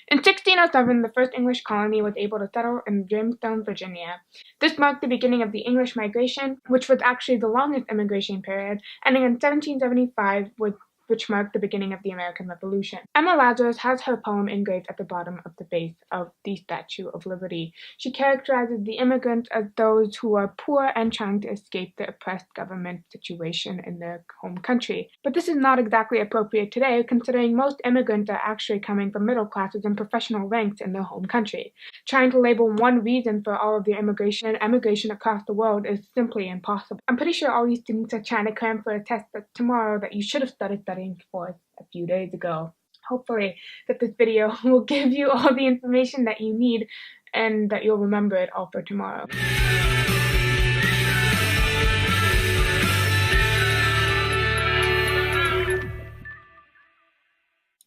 In 1607, the first English colony was able to settle in Jamestown, Virginia. This marked the beginning of the English migration, which was actually the longest immigration period, ending in 1775, which marked the beginning of the American Revolution. Emma Lazarus has her poem engraved at the bottom of the base of the Statue of Liberty. She characterizes the immigrants as those who are poor and trying to escape the oppressed government situation in their home country. But this is not exactly appropriate today, considering most immigrants are actually coming from middle classes and professional ranks in their home country. Trying to label one reason for all of the immigration and emigration across the world is simply impossible. I'm pretty sure all these students are trying to cram for a test tomorrow that you should have started studying for a few days ago. Hopefully that this video will give you all the information that you need and that you'll remember it all for tomorrow.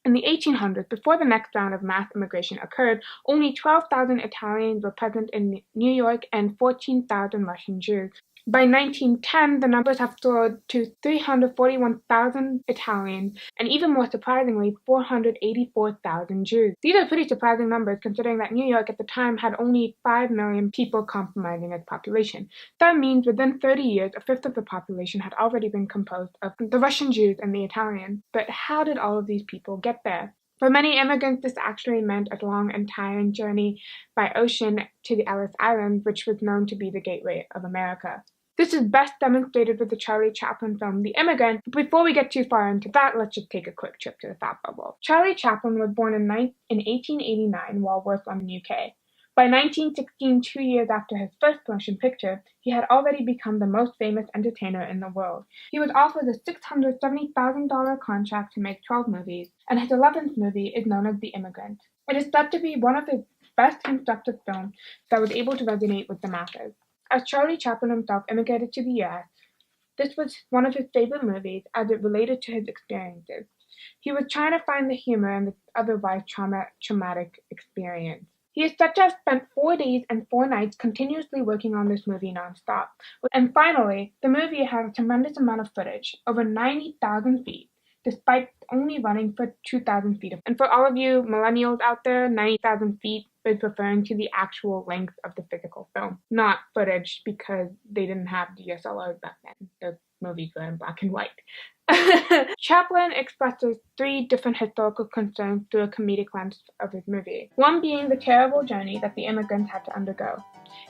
In the 1800s, before the next round of mass immigration occurred, only 12,000 Italians were present in New York and 14,000 Russian Jews. By 1910, the numbers have soared to 341,000 Italians and, even more surprisingly, 484,000 Jews. These are pretty surprising numbers considering that New York at the time had only 5 million people comprising its population. That means within 30 years, a fifth of the population had already been composed of the Russian Jews and the Italians. But how did all of these people get there? For many immigrants, this actually meant a long and tiring journey by ocean to the Ellis Islands, which was known to be the gateway of America. This is best demonstrated with the Charlie Chaplin film The Immigrant, but before we get too far into that, let's just take a quick trip to the thought bubble. Charlie Chaplin was born in 1889 in Walworth, London, UK. By 1916, 2 years after his first motion picture, he had already become the most famous entertainer in the world. He was offered a $670,000 contract to make 12 movies, and his 11th movie is known as The Immigrant. It is said to be one of his best constructed films that was able to resonate with the masses. As Charlie Chaplin himself immigrated to the US, this was one of his favorite movies as it related to his experiences. He was trying to find the humor in this otherwise traumatic experience. He is said to have spent 4 days and 4 nights continuously working on this movie nonstop. And finally, the movie had a tremendous amount of footage, over 90,000 feet, despite only running for 2,000 feet. And for all of you millennials out there, 90,000 feet is referring to the actual length of the physical film, not footage, because they didn't have DSLRs back then. The movies were in black and white. Chaplin expresses 3 different historical concerns through a comedic lens of his movie, one being the terrible journey that the immigrants had to undergo.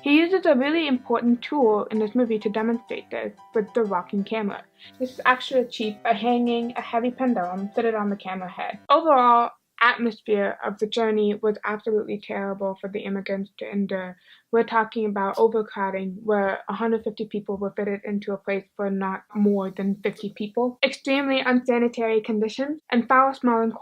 He uses a really important tool in this movie to demonstrate this with the rocking camera. This is actually achieved by hanging a heavy pendulum fitted on the camera head. Overall, atmosphere of the journey was absolutely terrible for the immigrants to endure. We're talking about overcrowding, where 150 people were fitted into a place for not more than 50 people, extremely unsanitary conditions, and foul-smelling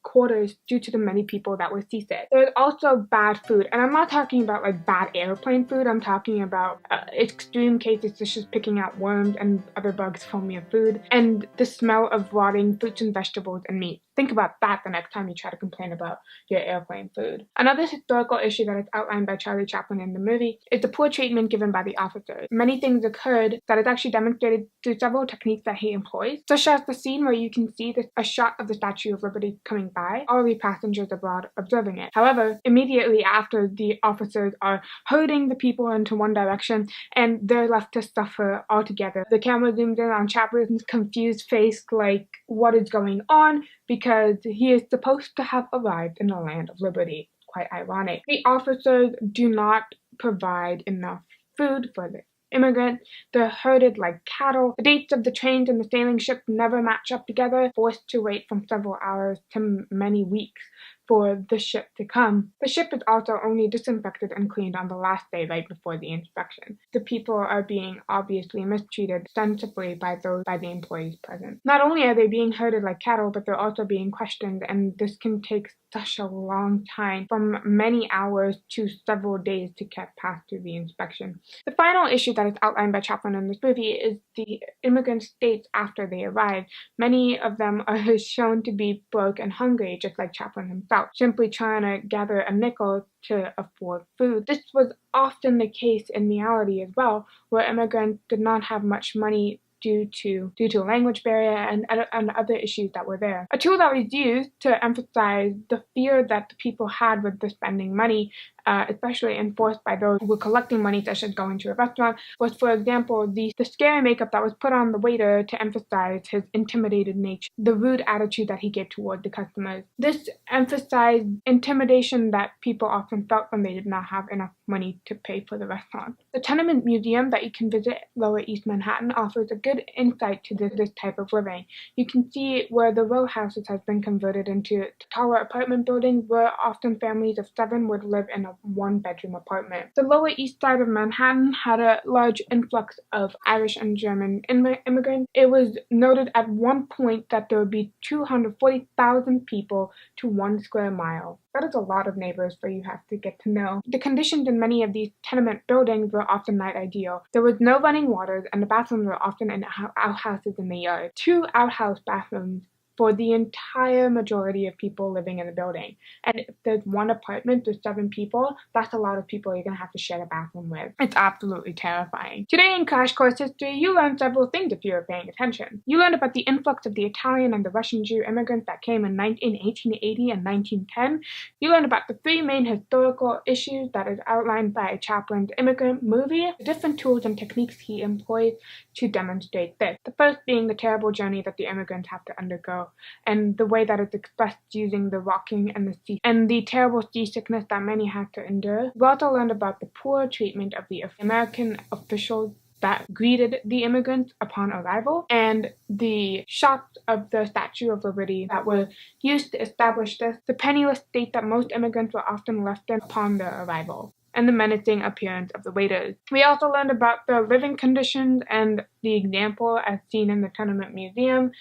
quarters due to the many people that were seasick. There's also bad food, and I'm not talking about like bad airplane food. I'm talking about extreme cases such as picking out worms and other bugs from your food, and the smell of rotting fruits and vegetables and meat. Think about that the next time you try to complain about your airplane food. Another historical issue that is outlined by Charlie Chaplin in the movie is the poor treatment given by the officers. Many things occurred that is actually demonstrated through several techniques that he employs, such as the scene where you can see a shot of the Statue of Liberty coming by, all the passengers abroad observing it. However, immediately after, the officers are herding the people into one direction and they're left to suffer altogether. The camera zooms in on Chaplin's confused face like, what is going on? Because he is supposed to have arrived in the land of liberty. Quite ironic. The officers do not provide enough food for the immigrants. They're herded like cattle. The dates of the trains and the sailing ship never match up together, forced to wait from several hours to many weeks for the ship to come. The ship is also only disinfected and cleaned on the last day right before the inspection. The people are being obviously mistreated sensibly by the employees present. Not only are they being herded like cattle, but they're also being questioned, and this can take such a long time, from many hours to several days, to get past through the inspection. The final issue that is outlined by Chaplin in this movie is the immigrant states after they arrive. Many of them are shown to be broke and hungry, just like Chaplin himself, simply trying to gather a nickel to afford food. This was often the case in reality as well, where immigrants did not have much money due to a language barrier and other issues that were there. A tool that was used to emphasize the fear that the people had with the spending money, especially enforced by those who were collecting money such as going to a restaurant, was, for example, the scary makeup that was put on the waiter to emphasize his intimidated nature, the rude attitude that he gave toward the customers. This emphasized intimidation that people often felt when they did not have enough money to pay for the restaurant. The Tenement Museum that you can visit Lower East Manhattan offers a good insight to this type of living. You can see where the row houses have been converted into taller apartment buildings where often families of 7 would live in a 1-bedroom apartment. The Lower East Side of Manhattan had a large influx of Irish and German immigrants. It was noted at one point that there would be 240,000 people to 1 square mile. That is a lot of neighbors for you have to get to know. The conditions in many of these tenement buildings were often not ideal. There was no running water, and the bathrooms were often in outhouses in the yard. 2 outhouse bathrooms for the entire majority of people living in the building. And if there's 1 apartment with 7 people, that's a lot of people you're going to have to share a bathroom with. It's absolutely terrifying. Today in Crash Course History, you learned several things if you were paying attention. You learned about the influx of the Italian and the Russian Jew immigrants that came in 1880 and 1910. You learned about the 3 main historical issues that is outlined by Chaplin's immigrant movie, the different tools and techniques he employs to demonstrate this. The first being the terrible journey that the immigrants have to undergo, and the way that it's expressed using the rocking and the terrible seasickness that many had to endure. We also learned about the poor treatment of the American officials that greeted the immigrants upon arrival, and the shots of the Statue of Liberty that were used to establish this, the penniless state that most immigrants were often left in upon their arrival, and the menacing appearance of the waiters. We also learned about the living conditions and the example as seen in the Tenement Museum.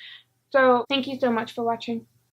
So thank you so much for watching.